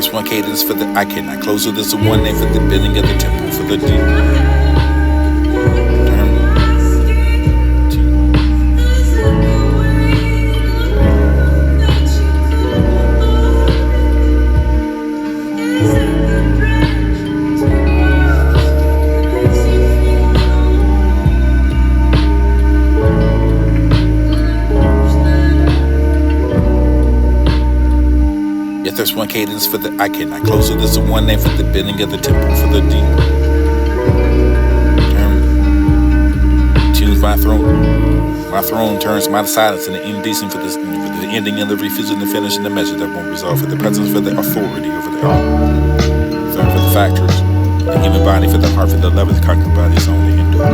there's one cadence for the I cannot close, so there's a one name for the building of the temple for the deep. Yet there's one cadence for the I cannot close, so there's a one name for the building of the temple for the deep. Tunes my throne. My throne turns my silence into indecent for the ending and the refusal to finish in the measure that won't resolve, for the presence, for the authority over the all. Third for the factors, the human body for the heart, for the love of the conquered bodies only endure.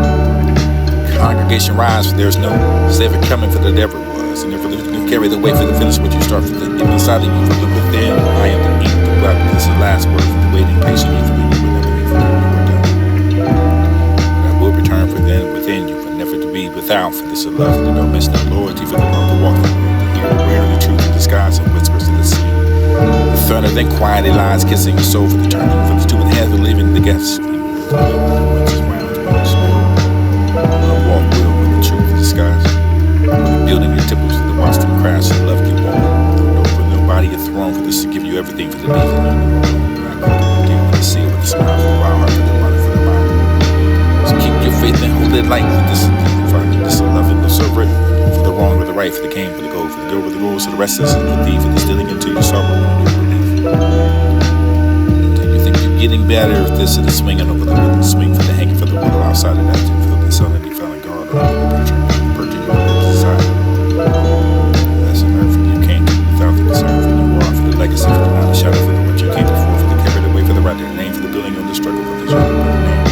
Congregation rise, for there's no savior coming, for the ever was, and never you carry the weight for the finish what you start for the inside of you, for the within. I am the ink, the weapon. This is the last word for the waiting patiently for the you will never leave for you were done. But I will return for then within you, but never to be without. For this is love, for the no miss, no loyalty, for the love to walk the room, to hear rarely truth in disguise and whispers to the sea. The thunder then quietly lies, kissing your soul for the turning, for the two in hands for leaving the guest. Walk will with the truth in disguise. Building your temples to the Boston crash and love you all. For nobody a throne for this to give you everything for the beat. I deal with the seal with a smile for the wild heart for the running for the mind. So keep your faith and hold it light for this. This is love and the servant for the wrong or the right, for the king, for the gold, for the girl with the gold, so the rest is the thief, for the stealing into your sorrow and your relief. Do you think you're getting better if this is the swinging over the wood, swing for the hanging for the willow outside of that to feel the sun and be found guard over the perching your side. That's an earth you can't do without the concern for the war, for the legacy, for the line of shadow, for the what you came before, for the carried away, for the right their name, for the building of the struggle, for the journey of the name.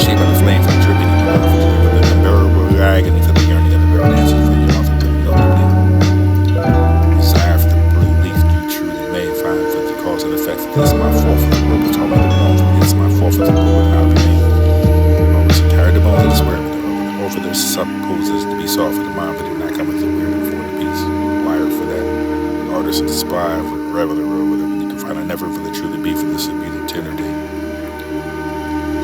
Shaped by the flame, for the dripping in the water, for the unbearable agony, for the yearning of the barrel dancing, for your mouth, for the nobly. Desire for the blue leaf you truly may find, for the cause and effect, for this is my fault, for the rope is talking the wrong, for this is my fault, for the blue and out of the name. Always tired of bones of the swear, for the supposes to be soft for the mind, but do not come into weird for the peace. Wired for that. Artist of the spy, for the reveler, or whatever you can find. I never for the truly be, for this would be the tender day.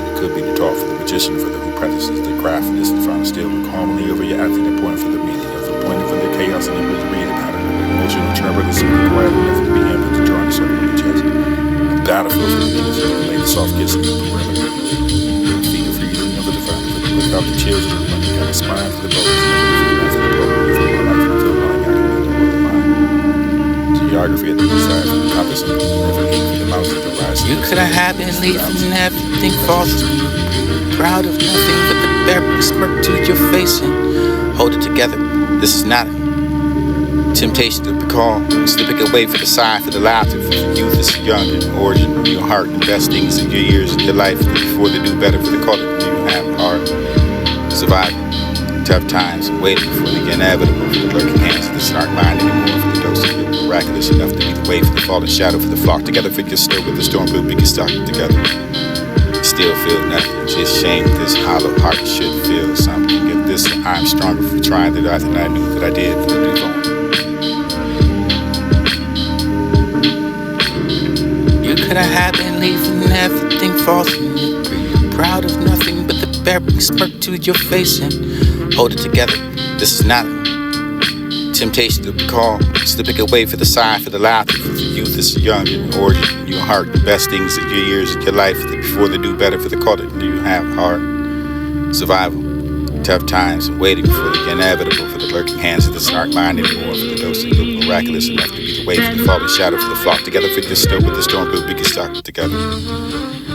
It could be the talk for the magician, for the who practices the craft, and this to find still with harmony over your acting and point for the meaning of the point for the chaos and the read the pattern of the emotional tremor, the simple quiet, and nothing to be in, but the drawing circle on the chest. The battlefield for the Venus, and the soft kiss and the perimeter. Feet for you, never the family, for the without the children. Got a spine for the boat, for the boat, for my life, for the line, I can the mind. Geography at the desire for the compass, and never ink for the mouse at the rise. You could have had been leaving everything false. Proud of nothing but the bare smirk to your face and hold it together. This is not a temptation to recall, slipping away for the sigh, for the laughter, for the youth is young in origin, your heart, the best things in your years, your life, before they do better for the call that you have hard. Surviving tough times, waiting for the inevitable, for the lurking hands of the snark mind anymore, for the dose of your miraculous enough to be the way for the fallen shadow, for the flock together, for your still with the storm blue, we can stop together. Still feel nothing, just shame this hollow heart should feel something. If this I'm stronger for trying than I knew that I did for the new. You could have had been leaving everything false and you're proud of nothing but the bare smirk to your face and hold it together. This is not a temptation to recall, slipping away for the sigh, for the laughter, for the youth is young in origin, your heart, the best things in your years, your life, before they do better for the call that you have hard. Survival, tough times, and waiting for the inevitable, for the lurking hands of the snark mind anymore, for the dose of the miraculous enough to be the way for the fallen shadow, for the flock together, for your still with the storm blue, we can stop together.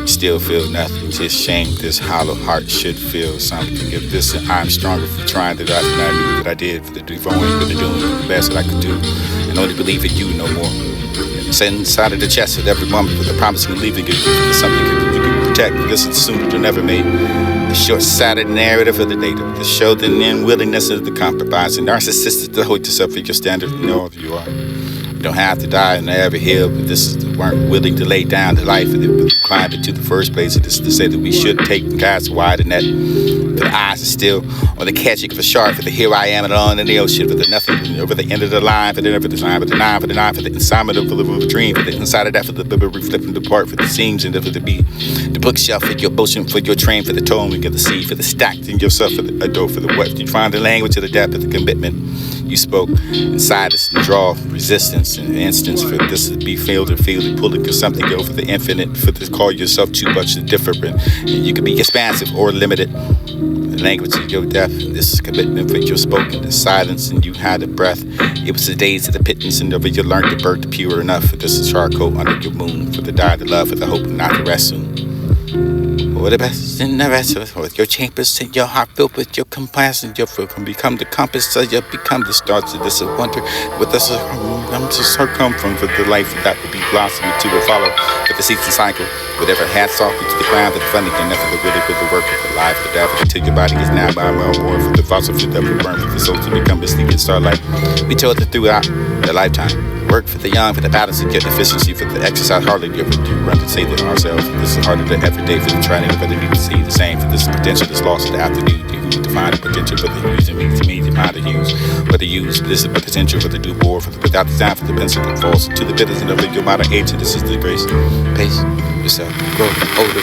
Still feel nothing, just shame this hollow heart should feel something. If this I'm stronger for trying than I knew that I did for the divine, for the doing the best that I could do, and only believe in you no more. Set inside of the chest at every moment with the promise of leaving it, something you can protect. This is sooner than ever made. The short-sighted narrative of the native, the show the unwillingness of the compromise, and narcissistic to hold yourself at your standard and all of you are. You don't have to die in every hill, but this is weren't willing to lay down the life and climbed into the first place. It is to say that we should take and cast wide the net. For the eyes are still on the catching of a shark. For the here I am and on in the ocean. For the nothing over the end of the line. For the never design. For the nine. For the nine. For the inside of the dream. For the inside of that. For the reflecting the part. For the seams and for the bookshelf. For your motion. For your train. For the tone. We get the seed. For the stacked in yourself. For the adore. For the what. You find the language of the depth of the commitment you spoke inside us and draw resistance and instance for this to be failed or fielded, pulling for something over the infinite, for to call yourself too much different. And you can be expansive or limited. The language of your death, this is commitment for your spoken, the silence, and you had a breath. It was the days of the pittance, and over you learned to birth the pure enough. For this is charcoal under your moon, for the die, the love, for the hope not to rest soon. For the best in the rest of with your chambers and your heart filled with your compassion, your foot can become the compass, so you become the stars of this wonder. With us, I'm to circumference for the life that would be blossoming to will follow. For the season cycle, whatever hats off into the ground, the funding enough for the really good the work of the life, the devil until your body is now by my war. For the fossil fuel that will burn for the soul to become a sleeping starlight. We told it throughout the lifetime. Work for the young, for the balance and get efficiency, for the exercise hardly ever do run to save ourselves. This is harder than every day for the trying to need to see the same. For this potential that's lost in the afternoon. You need to find the potential for the using me to me to find the use. But the use, this is the potential for the do more, for the without design for the pencil that falls to the bitters and of your modern age. And this is the grace. Pace yourself, grow older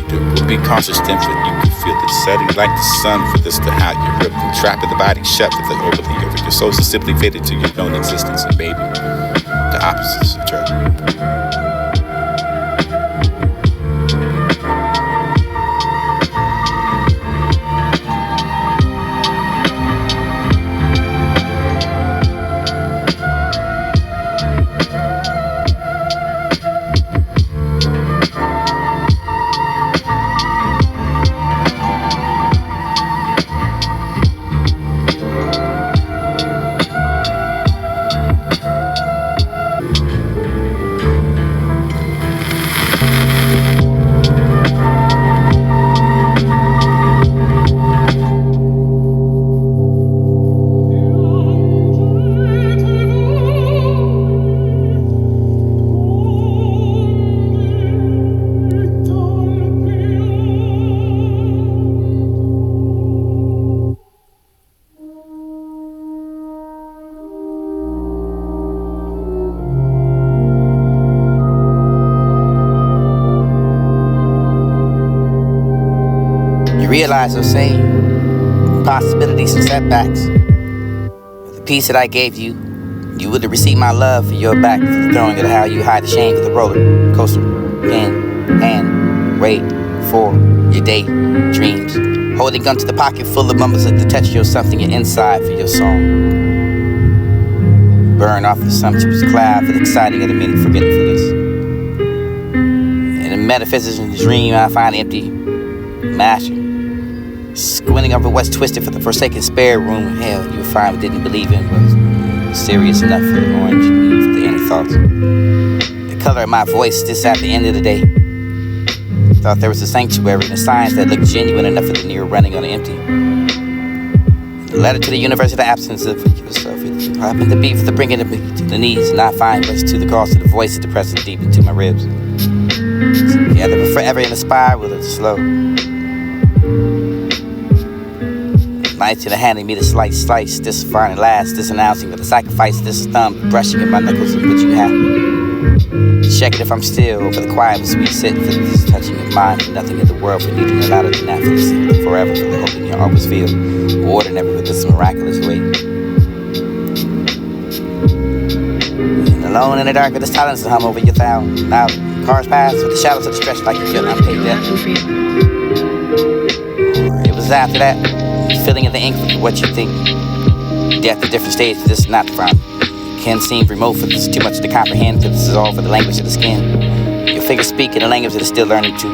will be conscious then for you can feel the setting like the sun for this to how you rip and trap in the body shut for the overly over your soul so simply faded to your known existence and baby. The opposites of trouble. Realize those same possibilities and setbacks. The peace that I gave you, you would have received my love for your back, for the throwing of how you hide the shame for the roller coaster. Pen, hand, wait for your day dreams. Holding onto the pocket full of mumbles that touch your something inside for your song. Burn off the sumptuous cloud for the exciting of the meaning, forgetting for this. In the metaphysics and the dream, I find empty master. Squinting over what's twisted for the forsaken spare room. Hell, you find we didn't believe in was serious enough for the orange and for the inner thoughts. The color of my voice, this at the end of the day. Thought there was a sanctuary in the science that looked genuine enough for the near running on the empty. The letter to the universe of the absence of yourself. It happened to be for the bringing of me to the knees, and I find was to the cause of the voice of the present deep into my ribs. Together, but forever in a spiral of slow. Nights to the handing me the slice, this fine and last, this announcing of the sacrifice, this thumb brushing at my knuckles of what you have. Checking if I'm still over the quiet as we sit for this touching of mine, for nothing in the world for needing it louder than that, for this forever, for the hope in your always feel, ordinary with this miraculous weight. And alone in the dark with the silence to hum over your town. Now cars pass with the shadows of the stretch like you feel unpaid debt. It was after that. Filling in the ink for what you think. Death at different stages, this is not the problem. Can seem remote for this, too much to comprehend, because this is all for the language of the skin. Your fingers speak in a language that is still learning to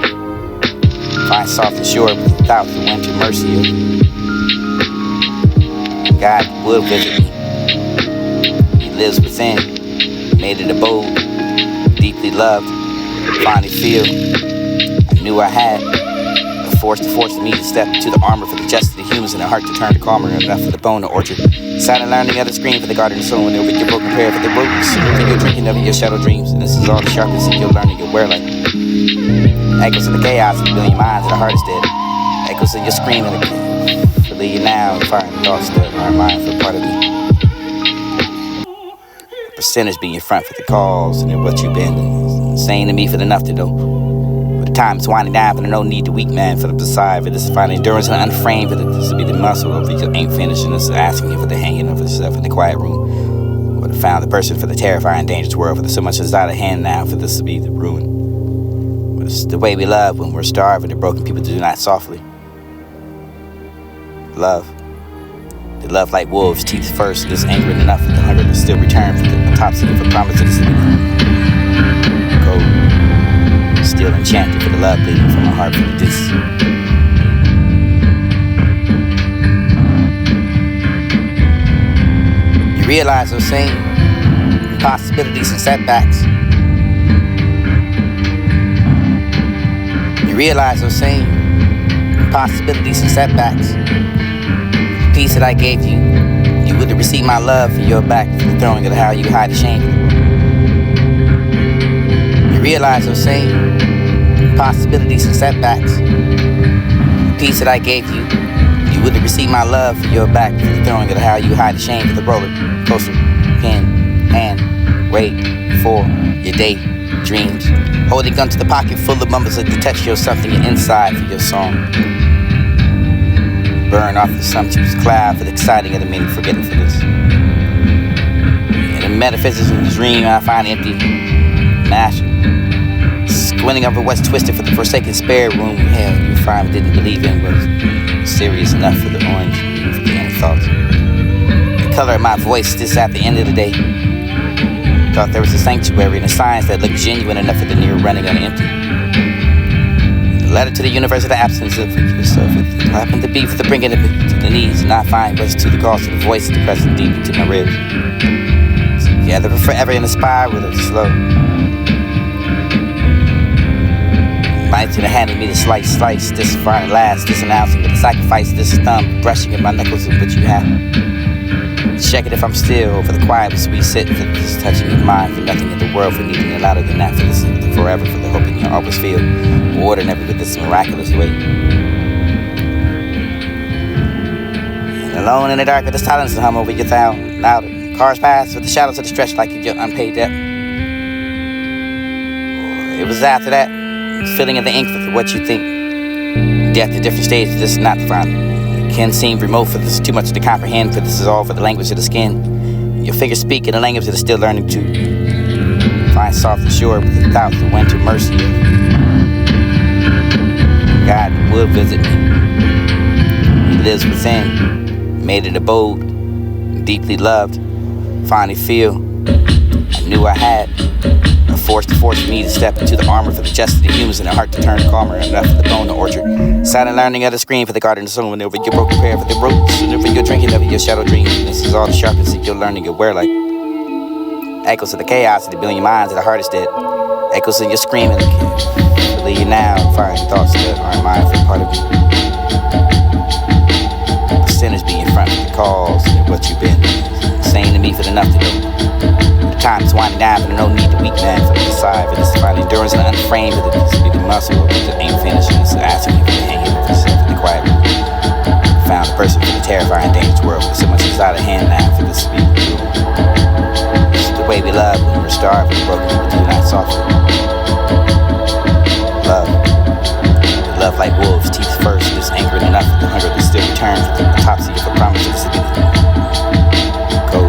find soft and sure without the winter mercy of God will visit me. He lives within, made it abode, deeply loved, finally feel. I knew I had. To force me to step into the armor for the justice of the humans and the heart to turn to calmer enough for the bone to orchard. Silent learning of the screen for the garden of soul and over your broken prayer for the broken for your drinking of your shadow dreams. And this is all the sharpness of your learning your wear like. Echoes of the chaos of a million minds that the heart is dead. Echoes of your screaming again. Believe you now, firing thoughts that aren't mine for part of me. Percentage be in front for the calls and what you've been saying to me for the enough to know. For the time's winding down, for the no need to weak man for the beside, for this is finding endurance and unframed, for this will be the muscle of it ain't finished, and this is asking you for the hanging of yourself in the quiet room. For the found the person for the terrifying dangerous world, for the so much is out of hand now, for this will be the ruin. But it's the way we love when we're starving, the broken people do not softly. Love. They love like wolves, teeth first, this angering enough for the hunger to still return for the autopsy of a promise to the sleep. Cold, still enchanted for the love bleeding from my heart for this. You realize those same possibilities and setbacks. You realize those same possibilities and setbacks. Peace that I gave you, you would have received my love for your back for the throwing of how you hide the shame. You realize those same possibilities and setbacks. Peace that I gave you, you would have received my love for your back for the throwing of how you hide the shame for the roller coaster, pen, hand, wait for your day dreams. Holding gun to the pocket full of mumbles that detect you something inside for your song. Burn off the sumptuous cloud for the exciting of the many forgetting for this. In the metaphysics of the dream, I find empty, master. Squinting over what's twisted for the forsaken spare room hell you finally didn't believe in was serious enough for the orange, for the end thoughts. The color of my voice, this at the end of the day. Thought there was a sanctuary and a science that looked genuine enough for the near running on empty. Letter to the universe of the absence of yourself. It happened to be for the bringing it to the knees, and not find rest to the cost of the voice depressing deep into my ribs. Together but forever in a spiral of slow. Might have handed me the slice, this fine last, this announcing with the sacrifice, this thumb brushing at my knuckles of what you have. Checking if I'm still over the quiet as we sit for this touching your mind, for nothing in the world, for needing it louder than that, for this forever, for the hoping you'll always feel ordinary with this miraculous way. And alone in the dark with the silence and hum over your sound louder. Cars pass with the shadows of the stretch like your unpaid debt. It was after that filling of the ink for what you think. Death at different stages, this is not the final. Can seem remote for this, too much to comprehend, for this is all for the language of the skin. Your fingers speak in the language that is still learning to find soft and sure with the thoughts of when to mercy. God will visit me. He lives within, made an abode, deeply loved, finally feel I knew I had. A force to force me to step into the armor for the justice of the humans and their heart to turn calmer enough for the bone, the orchard. Silent learning of the screen for the garden, the soul, and over your broken prayer for the ropes, and over your drinking of your shadow dreams. This is all the sharpness that you're learning to wear like echoes of the chaos of the billion minds of the hardest dead. Echoes of your screaming again. Believe you now, firing thoughts that aren't mine for part of me. Percentage be in front of the calls and what you've been saying to me for the enough to know. Time's winding down, but no need to weak man for the side, for this is finding endurance and unframed, for this be the muscle that ain't finished, and it's asking you for the hanging of yourself in the quiet room. Found a person for the terrifying dangerous world, but so much is out of hand now for this to be the rule. This is the way we love when we're starving, broken people do not soften. Love. Love like wolves, teeth first, this angering enough for the hunger to still return for the autopsy of a promise of the city. Cold.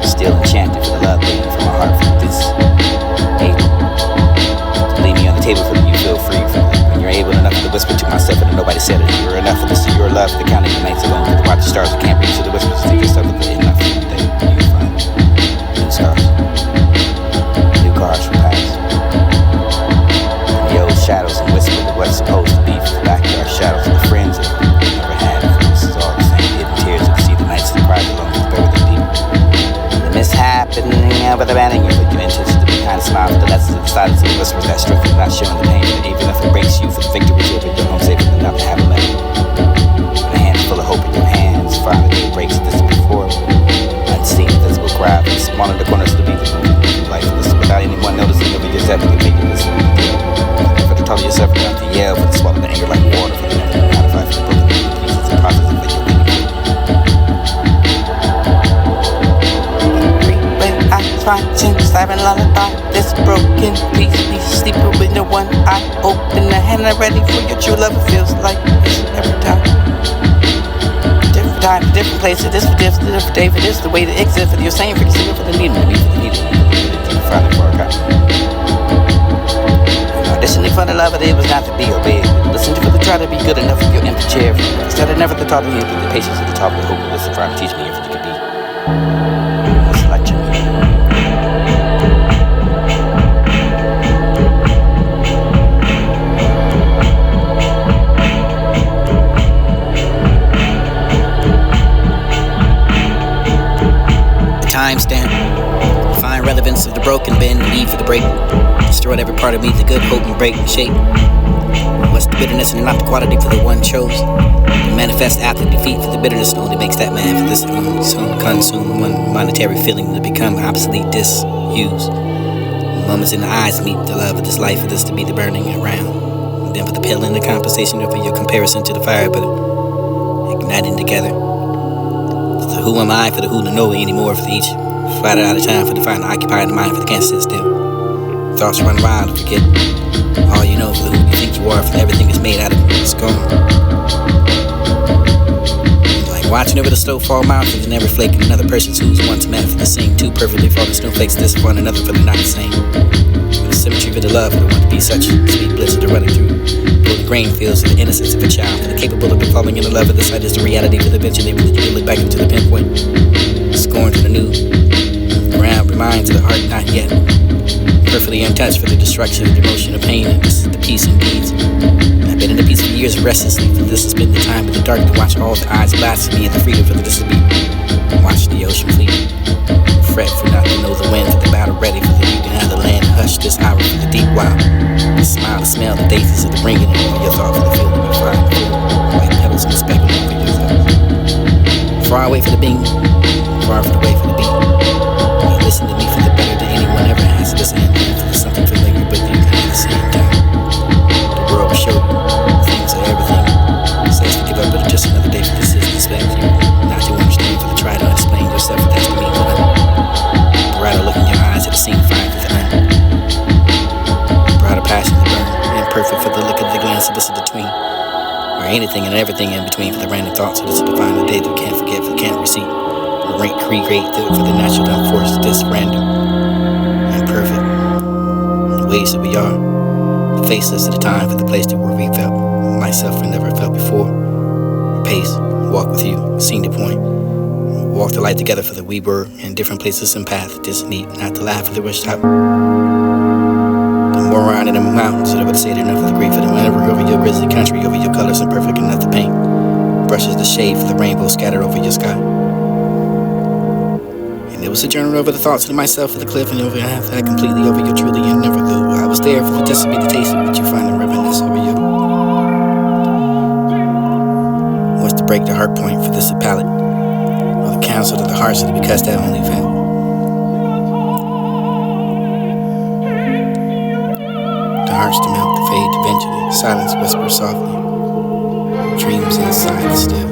Still enchanted for the love bleeding from my heart for this able to leave me on the table for you feel free for when you're able enough to whisper to myself and nobody said it. You're enough for this to your love, the counting the nights alone, to watch the stars that can't reach to the whispers to think yourself with the enough for the day you find new stars, new cars from past, and the old shadows and whisper of what's supposed to be for the backyard shadows of the friends that you never had. For this is all the same hidden tears that see the nights that cried alone with better than deep. Mishap and with abandoning you, but your intentions to be kind of smile for the lessons of the silence of the whispers that strictly not showing the pain, but even if it breaks you for the victories over your home safe enough to have a letter. And a handful of hope in your hands, finally it breaks this before. Unseen, invisible cry, from small in the corners to be the life of this without anyone noticing over yourself and making this. For to tell yourself enough to yell, for to swallow the anger like water for the Watching, slapping lullaby, this broken piece. Sleeping with the one eye open, the hand ready for your true love. It feels like this every time. Different time, different places. This for this, different day for this. The way to exist for your same for the single for the need, for the need, for the Friday for a cop. Auditioning for the love, but it was not to be obeyed. Listen to the try to be good enough for your empty chair. Instead of never the thought of you, the patience at the top of the hope. Listen, try to teach me if you could be. Listen like you. Timestamp. Find relevance of the broken bend, the need for the break. Destroyed every part of me, the good hope and break and shape. What's the bitterness and not the quality for the one chose? The manifest after defeat for the bitterness only makes that man for this soon consume one monetary feeling to become obsolete, disused. Moments in the eyes meet the love of this life for this to be the burning around. And then for the pale in the compensation over your comparison to the fire, but igniting together. So who am I for the who to know anymore for the each? Flattered out of time for the find occupied the mind for the can't sit still. Thoughts run wild and forget all you know for the who you think you are for everything that's made out of it's gone. Like watching over the snowfall mountains and never flaking another person's who's once met for the same two perfectly falling snowflakes this for one another for the not the same. For the symmetry for the love for the one to be such sweet bliss of the running through. The grain feels for the innocence of a child, for the capable of falling in the love of the sight is the reality for the eventually you look back into the pinpoint. Scorn for the new. Ground reminds of the heart not yet. Perfectly untouched for the destruction of the emotion of pain and this is the peace and deeds. I've been in the peace for years restlessly, for this has been the time of the dark to watch all the eyes blasphemy and the freedom for the disobedient. Watch the ocean fleet. Fret for not to know the wind for the battle ready for the you can have the land hush this hour for the deep wild. The smile, the smell, the daisies of the bringing it over your thought for the feeling of flying like petals in the speckle over your thoughts. Far away for the beam, far for the way for the beat. You listen to me for the better than anyone ever has. This and for something familiar, but you can at the same time. The world will show you things are everything. Says to give up, but just another day for this is expect you. Not to understand for the try to explain yourself, but that's the mean one. Brighter look in your eyes at the scene fire for the un. Brighter passion to burn, imperfect for the look of the glance of this in between. Or anything and everything in between for the random thoughts, so this is to find the day that we can't forget, for the can't receive. Create for the natural unforced, this random, imperfect, the ways that we are, the faceless at the time for the place that where we felt, myself and never felt before, pace, walk with you, seen the point, walk the light together for that we were in different places and paths, just need not to laugh for the wish out. The more around in the mountains, that I would say they're enough for the grief for the whenever over your grizzly country, over your colors and perfect enough to paint, brushes the shade for the rainbow scattered over your sky. It was a journey over the thoughts of myself for the cliff and over half that completely over your truly and never though I was there for this to be the taste of what you find the reminiscence over you. What's to break the heart point for this palate or the counsel of the hearts of because that only felt. The hearts to melt, to fade eventually, silence whispers softly, dreams inside still.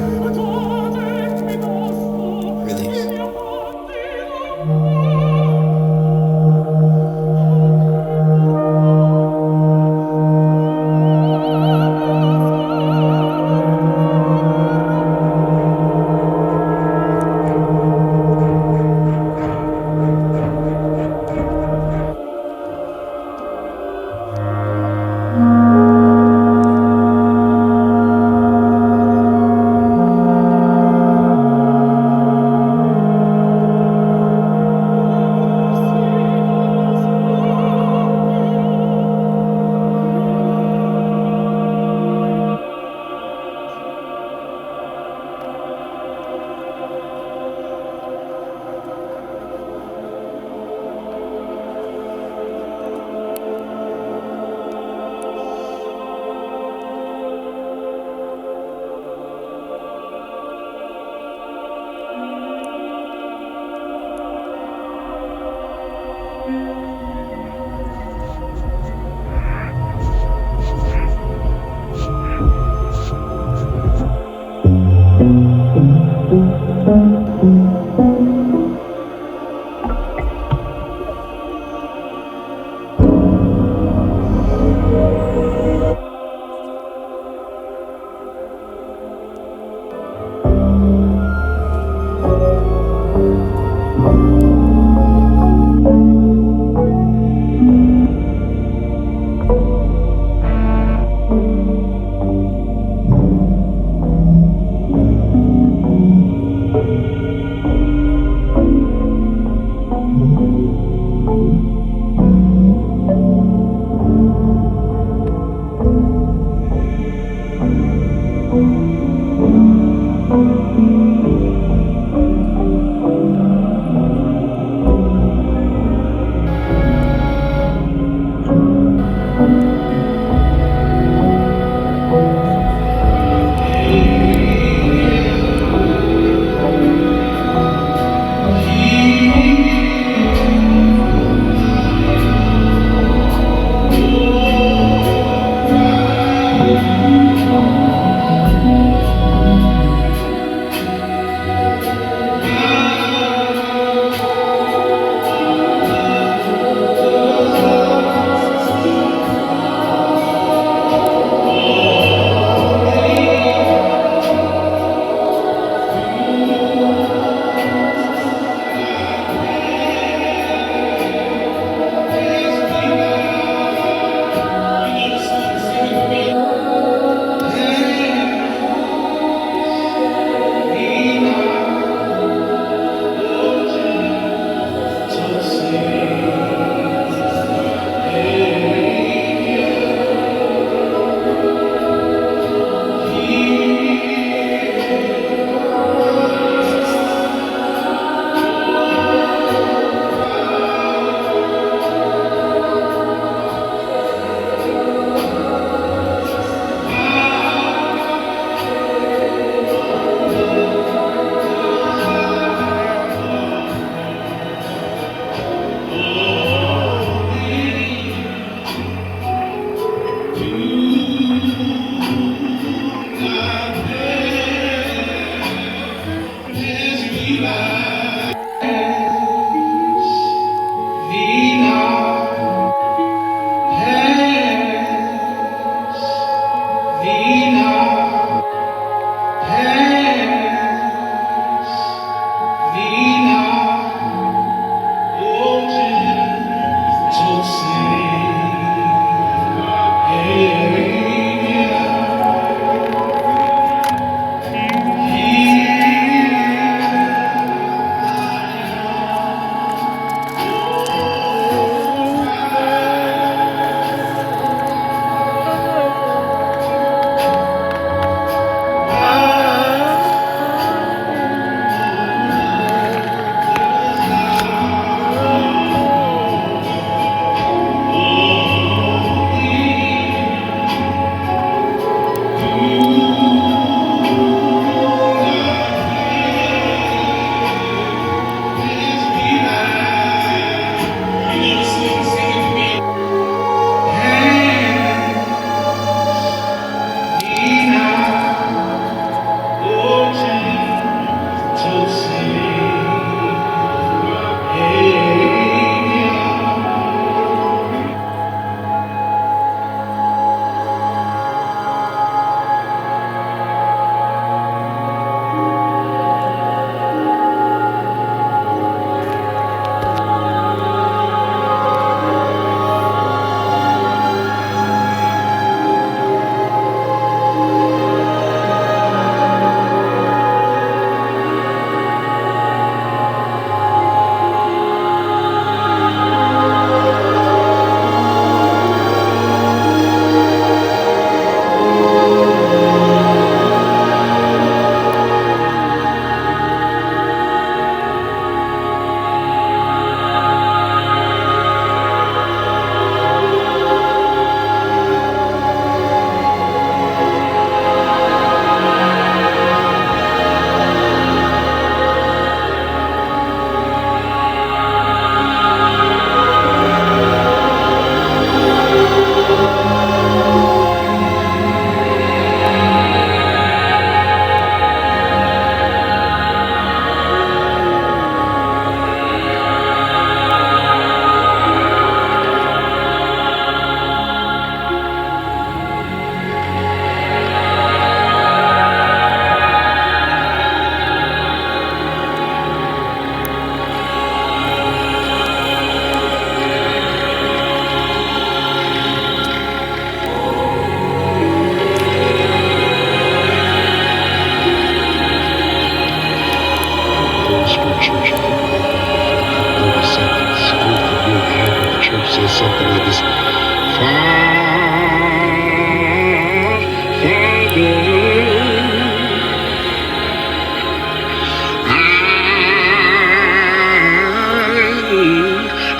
church says something like this.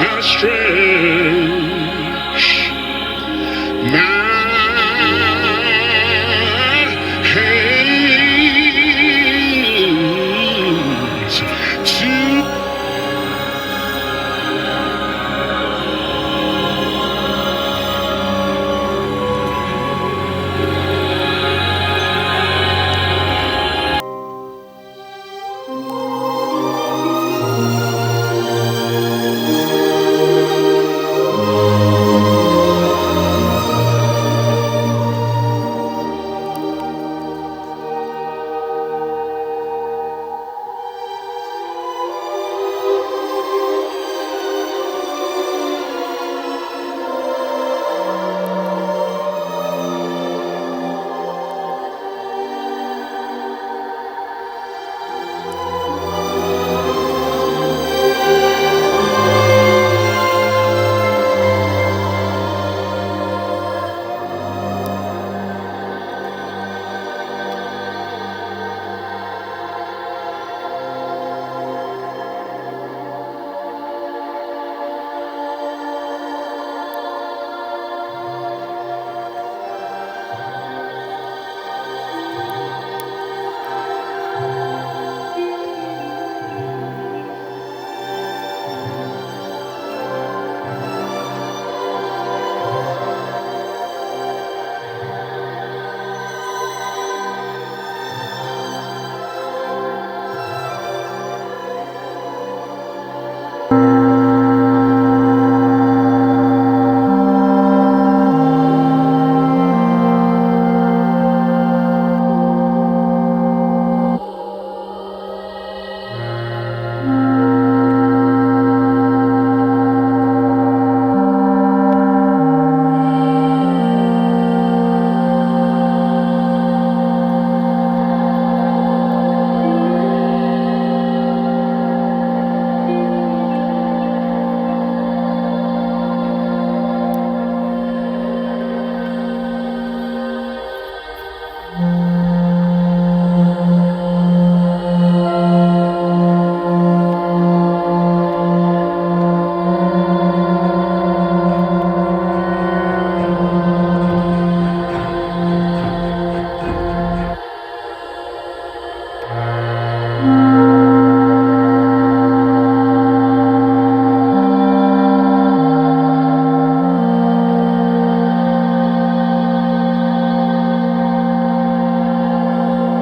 I stretch my hands to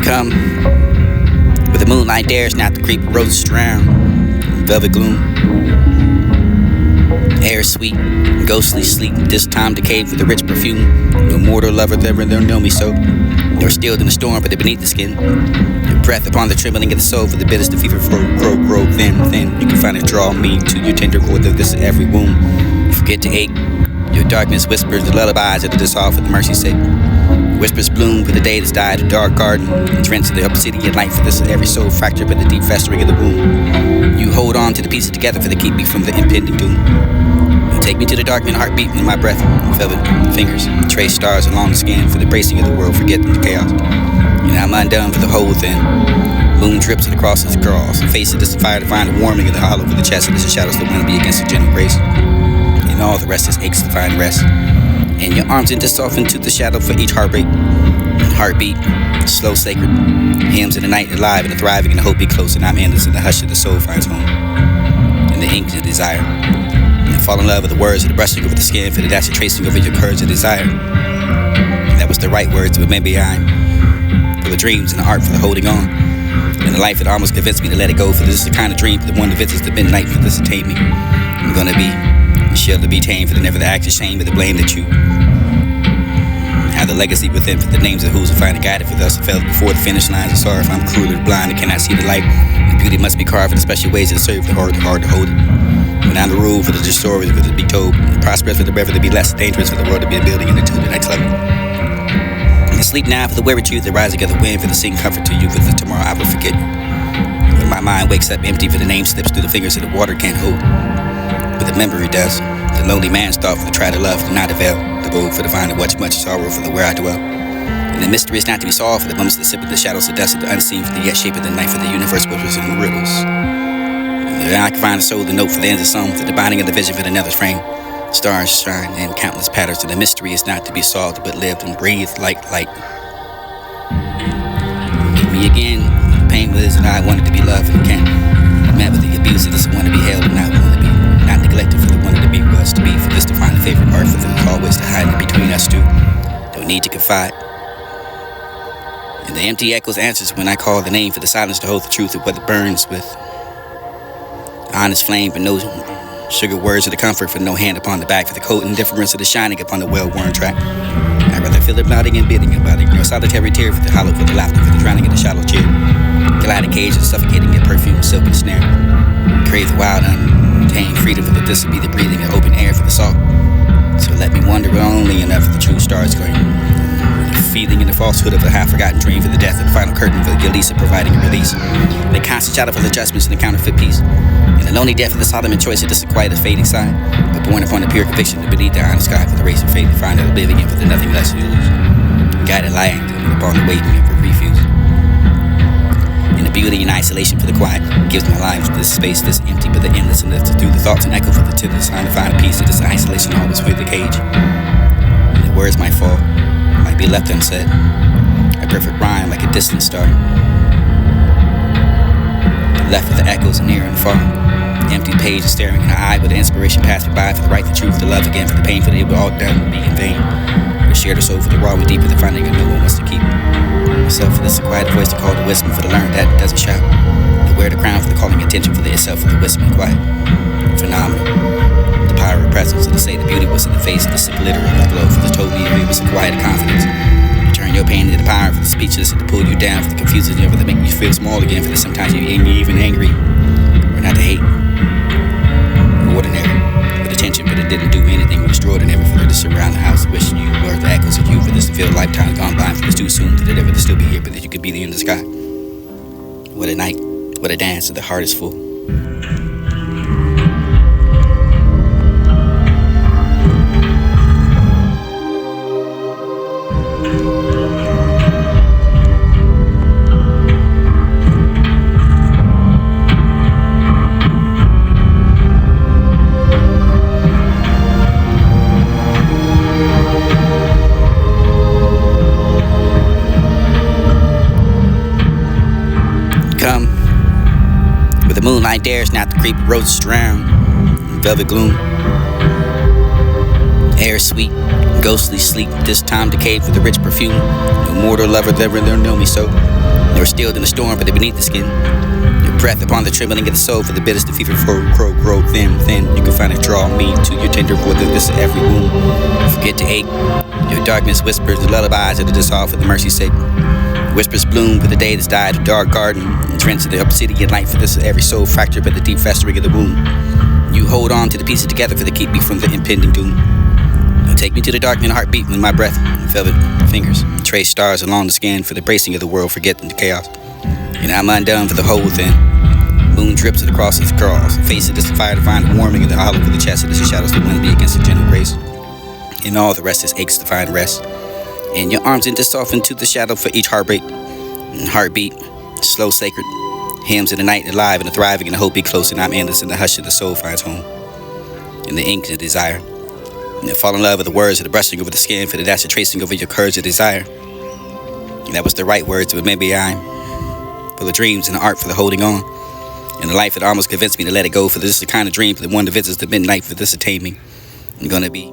Come, where the moonlight dares not to creep roses drown, velvet gloom. Air sweet, ghostly sleep, this time decayed with a rich perfume. No mortal lover ever know me so, nor stilled in the storm, but beneath the skin. Your breath upon the trembling of the soul, for the bitters, the fever grow thin. You can find it draw me to your tender core, that this is every wound. Forget to ache, your darkness whispers the lullabies of the dissolve for the mercy's sake. Whispers bloom for the day that's died, a dark garden, drenched in the obsidian light, for this is every soul fractured by the deep festering of the wound. You hold on to the pieces together, for they keep me from the impending doom. You take me to the dark and heartbeat in my breath, velvet fingers, trace stars along the skin, for the bracing of the world, forget the chaos. And I'm undone for the whole thing. Moon drips across his cross, face it is the fire to find the warming of the hollow, for the chest it is the shadows that want to be against the gentle grace. And all the rest is aches to find rest. And your arms into soften to the shadow for each heartbreak. heartbeat, slow sacred, hymns in the night alive and the thriving and the hope be close and I'm endless in the hush of the soul finds home. In the ink of desire. And fall in love with the words of the brushing over the skin for the dash of tracing over your courage and desire. And that was the right words, but maybe I'm full of dreams and the art for the holding on. And the life that almost convinced me to let it go, for this is the kind of dream for the one that visits the midnight for this to tame me. I'm gonna be shield to be tamed for the never the act of shame, but the blame that you have the legacy within for the names of who's finally guided for thus fell before the finish lines of sorrow. If I'm cruel or blind and cannot see the light, the beauty must be carved in special ways that serve the hard to hold it. When I'm the rule for the stories for the be told, the prosperous for the brave to be less dangerous for the world to be a building into the next level. And sleep now for the weary truth that rise together wind for the sing comfort to you for the tomorrow I will forget you. When my mind wakes up empty for the name slips through the fingers that the water can't hold, but the memory does. The lonely man's thought for the try to love, to not avail, the bold for the vine to watch much sorrow for the where I dwell. And the mystery is not to be solved for the moments that sip of the shadows, the dust of the unseen for the yet shape of the night for the universe whispers and riddles. And I can find a soul, the note for the ends of some, for the binding of the vision for another's frame. Stars shine in countless patterns, and the mystery is not to be solved but lived and breathed like light. Meet me again, the pain was and I wanted to be loved and can't. Met with the abuse of this one to be held and not want to be. Not neglected for the one to be was to be, for this to find the favorite part for the always to hide it between us two. Don't need to confide. And the empty echoes answers when I call the name for the silence to hold the truth of what it burns with. Honest flame but no sugar words of the comfort for no hand upon the back for the cold indifference of the shining upon the well-worn track. I'd rather feel it nodding and bidding about it. Your solitary tear for the hollow for the laughter for the drowning in the shallow chair. Gliding cage and suffocating your perfume, silken snare. Crave the wild, untamed freedom for the this will be the breathing and open air for the salt. So let me wonder only enough for the true stars going. Feeling in the falsehood of a half-forgotten dream for the death of the final curtain for the Elisa providing a release. The constant shadow for the adjustments and the counterfeit peace. And the lonely death of the Solomon choice to disquiet the fading side. But born upon the pure conviction to beneath the honest sky for the race of faith to find out oblivion for the nothing less to lose. Guided lying upon the waiting of a refuse. And the beauty and isolation for the quiet gives my life this space, this empty but the endless and lifted through the thoughts and echo for the tender sign to find a piece of this isolation always with the cage. And the words might fall, might be left unsaid. A perfect rhyme like a distant star. Left with the echoes near and far. Empty page and staring in her eye, but the inspiration passed me by for the right, the truth, the love again, for the pain, for the it would all done be in vain. The shared soul for the raw and deeper, the finding of no one wants to keep. Myself for this quiet voice to call the wisdom, for the learn that doesn't shout. The wear the crown for the calling attention, for the itself for the whispering quiet. Phenomenal. The power of presence, to say the beauty was in the face of the simple literal of the glow, for the totally it was a quiet confidence. Turn your pain into the power for the speeches to pull you down, for the confusion of it that make you feel small again, for the sometimes you even angry, or not to hate. Ordinary, for the tension, but it didn't do anything extraordinary for her to surround the house, wishing you were the echoes of you, for this to feel lifetimes gone by, for this too soon, for the ever to still be here, but that you could be in the sky. What a night, what a dance, the heart is full. Come, where the moonlight dares not the creepy roads drown in velvet gloom. Air sweet, ghostly sleep, this time decayed for the rich perfume. No mortal lover ever know me so. They were stilled in the storm, but they beneath the skin. Your breath upon the trembling of the soul, for the bitters, the fever grow thin. You can find it draw me to your tender voice, this of every wound. Forget to ache. Your darkness whispers the lullabies of the dissolve for the mercy's sake. Whispers bloom for the day that's died, a dark garden, drenched in the obsidian light for this every soul fractured by the deep festering of the wound. You hold on to the pieces together for the keep me from the impending doom. Now take me to the dark and heartbeat with my breath and velvet fingers. Trace stars along the skin for the bracing of the world, forgetting the chaos. And I'm undone for the hole within. Moon drips across its curls. Face of this fire to find the warming of the hollow of the chest of the shadows that want to be against the gentle grace. And all the rest is aches to find rest. And your arms into soften to the shadow for each heartbreak and heartbeat, slow sacred, hymns in the night alive and the thriving and the hope be close and I'm endless in the hush of the soul finds home. In the ink of desire, and fall in love with the words of the brushing over the skin for the dash of tracing over your courage of desire. That was the right words, but maybe I'm full of dreams and the art for the holding on. And the life that almost convinced me to let it go, for this is the kind of dream for the one that visits the midnight, for this to tame me. I'm gonna be